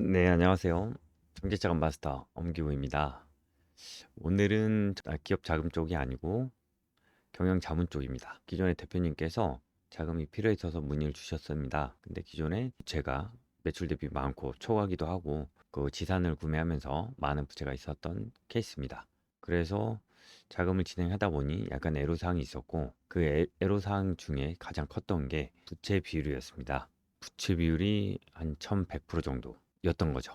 네, 안녕하세요. 정기자금 마스터 엄기호입니다. 오늘은 기업 자금 쪽이 아니고 경영 자문 쪽입니다. 기존의 대표님께서 자금이 필요해 서 문의를 주셨습니다. 근데 기존에 부채가 매출 대비 많고 초과하기도 하고 그 지산을 구매하면서 많은 부채가 있었던 케이스입니다. 그래서 자금을 진행하다 보니 약간 애로사항이 있었고 그 애로사항 중에 가장 컸던 게 부채 비율이었습니다. 부채 비율이 한 1100% 정도였던 거죠.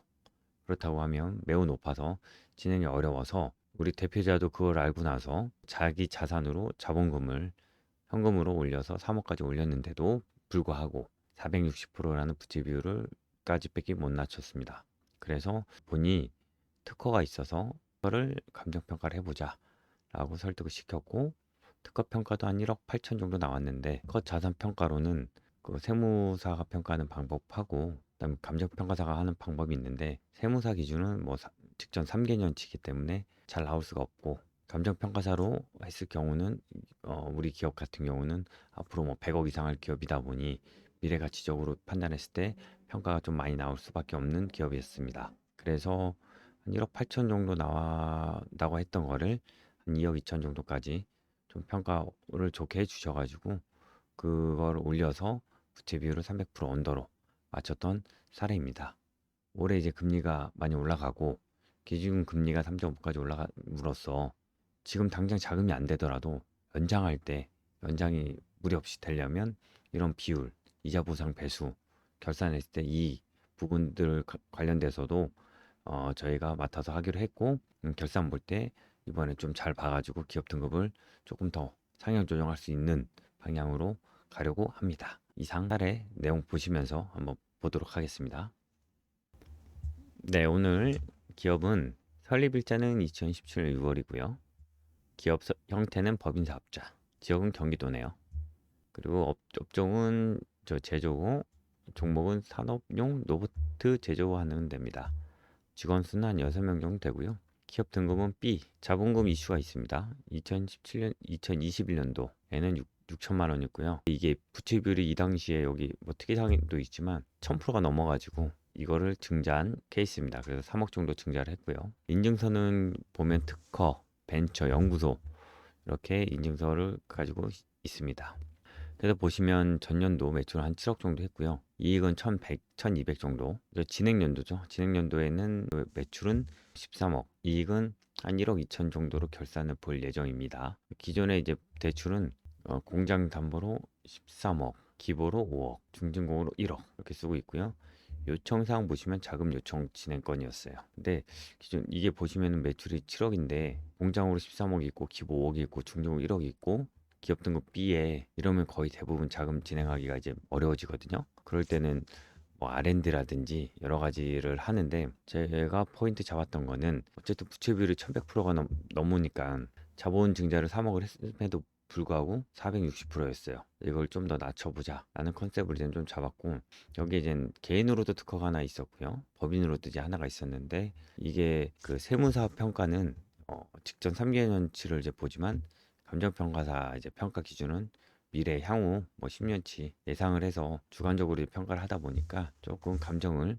그렇다고 하면 매우 높아서 진행이 어려워서 우리 대표자도 그걸 알고 나서 자기 자산으로 자본금을 현금으로 올려서 3억까지 올렸는데도 불구하고 460%라는 부채 비율을까지 뺏기 못 낮췄습니다. 그래서 본인이 특허가 있어서 그거를 감정평가를 해보자 라고 설득을 시켰고, 특허 평가도 한 1억 8천 정도 나왔는데 특허 자산 평가로는 그 세무사가 평가하는 방법하고 그다음 감정평가사가 하는 방법이 있는데, 세무사 기준은 뭐 직전 3개년치기 때문에 잘 나올 수가 없고, 감정평가사로 했을 경우는 우리 기업 같은 경우는 앞으로 뭐 100억 이상 할 기업이다 보니 미래 가치적으로 판단했을 때 평가가 좀 많이 나올 수밖에 없는 기업이었습니다. 그래서 한 1억 8천 정도 나왔다고 했던 거를 한 2억 2천 정도까지 좀 평가를 좋게 해주셔가지고 그걸 올려서 부채 비율을 300% 언더로 맞췄던 사례입니다. 올해 이제 금리가 많이 올라가고 기준 금리가 3.5까지 올라감으로써 지금 당장 자금이 안 되더라도 연장할 때 연장이 무리 없이 되려면 이런 비율, 이자 보상 배수, 결산했을 때 이 부분들 관련돼서도 저희가 맡아서 하기로 했고, 결산 볼 때 이번에 좀 잘 봐가지고 기업 등급을 조금 더 상향 조정할 수 있는 방향으로 가려고 합니다. 이상 사례 내용 보시면서 한번 보도록 하겠습니다. 네, 오늘 기업은 설립일자는 2017년 6월이고요. 기업 형태는 법인사업자, 지역은 경기도네요. 그리고 업종은 제조고, 종목은 산업용 로봇 제조하는 데입니다. 직원 수는 한 6명 정도 되고요. 기업 등급은 B, 자본금 이슈가 있습니다. 2017년, 2021년도에는 6천만 원이고요. 이게 부채 비율이 이 당시에 여기 뭐 특이사항도 있지만 1000%가 넘어가지고 이거를 증자한 케이스입니다. 그래서 3억 정도 증자를 했고요. 인증서는 보면 특허, 벤처, 연구소 이렇게 인증서를 가지고 있습니다. 그래서 보시면 전년도 매출 한 7억 정도 했고요. 이익은 1100, 1200 정도. 진행연도죠. 진행연도에는 그 매출은 13억, 이익은 한 1억 2천 정도로 결산을 볼 예정입니다. 기존에 이제 대출은 공장 담보로 13억, 기보로 5억, 중진공으로 1억 이렇게 쓰고 있고요. 요청사항 보시면 자금 요청 진행건이었어요. 근데 기존 이게 보시면 매출이 7억인데 공장으로 13억이 있고 기보 5억이 있고 중진공 1억이 있고 기업 등급 B에 이러면 거의 대부분 자금 진행하기가 이제 어려워지거든요. 그럴 때는 뭐 R&D라든지 여러 가지를 하는데, 제가 포인트 잡았던 거는 어쨌든 부채 비율이 1100%가 넘으니까 자본 증자를 3억을 했음에도 불구하고 460%였어요. 이걸 좀 더 낮춰보자 라는 컨셉을 이제 좀 잡았고, 여기에 이제 개인으로도 특허가 하나 있었고요, 법인으로도 이제 하나가 있었는데, 이게 그 세무사 평가는 직전 3개년치를 이제 보지만 감정평가사 이제 평가 기준은 미래 향후 뭐 10년치 예상을 해서 주관적으로 평가를 하다 보니까 조금 감정을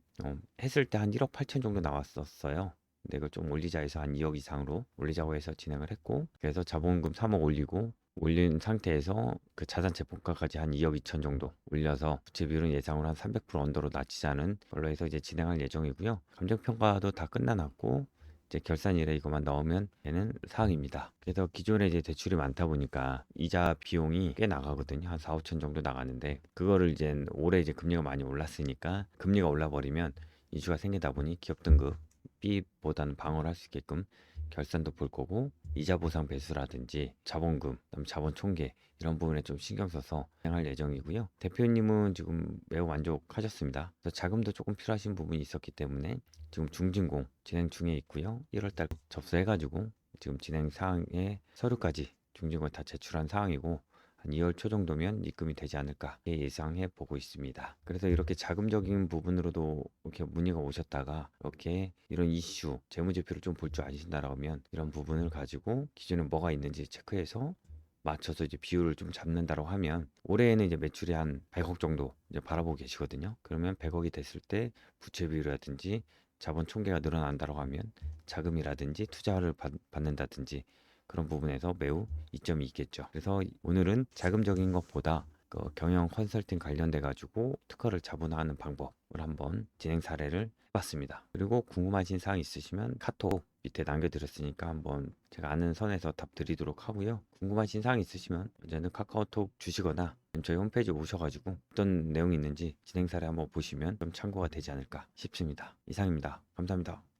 했을 때 한 1억 8천 정도 나왔었어요. 근데 이걸 좀 올리자 해서 한 2억 이상으로 올리자고 해서 진행을 했고, 그래서 자본금 3억 올린 상태에서 그 자산채 본가까지 한 2억 2천 정도 올려서 부채 비율은 예상으로 한 300% 언더로 낮추자는 걸로 해서 이제 진행할 예정이고요. 감정평가도 다 끝나놨고 이제 결산일에 이것만 넣으면 되는 사항입니다. 그래서 기존에 이제 대출이 많다 보니까 이자 비용이 꽤 나가거든요. 한 4, 5천 정도 나가는데, 그거를 이제 올해 이제 금리가 많이 올랐으니까 금리가 올라버리면 이슈가 생기다 보니 기업 등급 B보다는 방어를 할 수 있게끔 결산도 볼 거고, 이자 보상 배수라든지 자본금, 그다음 자본 총계 이런 부분에 좀 신경 써서 진행할 예정이고요. 대표님은 지금 매우 만족하셨습니다. 그래서 자금도 조금 필요하신 부분이 있었기 때문에 지금 중진공 진행 중에 있고요. 1월달 접수해가지고 지금 진행 사항의 서류까지 중진공 다 제출한 상황이고, 한 2월 초 정도면 입금이 되지 않을까 예상해 보고 있습니다. 그래서 이렇게 자금적인 부분으로도 이렇게 문의가 오셨다가 이렇게 이런 이슈, 재무제표를 좀 볼 줄 아신다라면 이런 부분을 가지고 기존에 뭐가 있는지 체크해서 맞춰서 이제 비율을 좀 잡는다고 하면 올해에는 이제 매출이 한 100억 정도 이제 바라보고 계시거든요. 그러면 100억이 됐을 때 부채 비율이라든지 자본 총계가 늘어난다고 하면 자금이라든지 투자를 받는다든지 그런 부분에서 매우 이점이 있겠죠. 그래서 오늘은 자금적인 것보다 그 경영 컨설팅 관련돼 가지고 특허를 자본화하는 방법을 한번 진행 사례를 해봤습니다. 그리고 궁금하신 사항 있으시면 카톡 밑에 남겨드렸으니까 한번 제가 아는 선에서 답 드리도록 하고요. 궁금하신 사항 있으시면 언제든 카카오톡 주시거나 저희 홈페이지 오셔가지고 어떤 내용이 있는지 진행 사례 한번 보시면 좀 참고가 되지 않을까 싶습니다. 이상입니다. 감사합니다.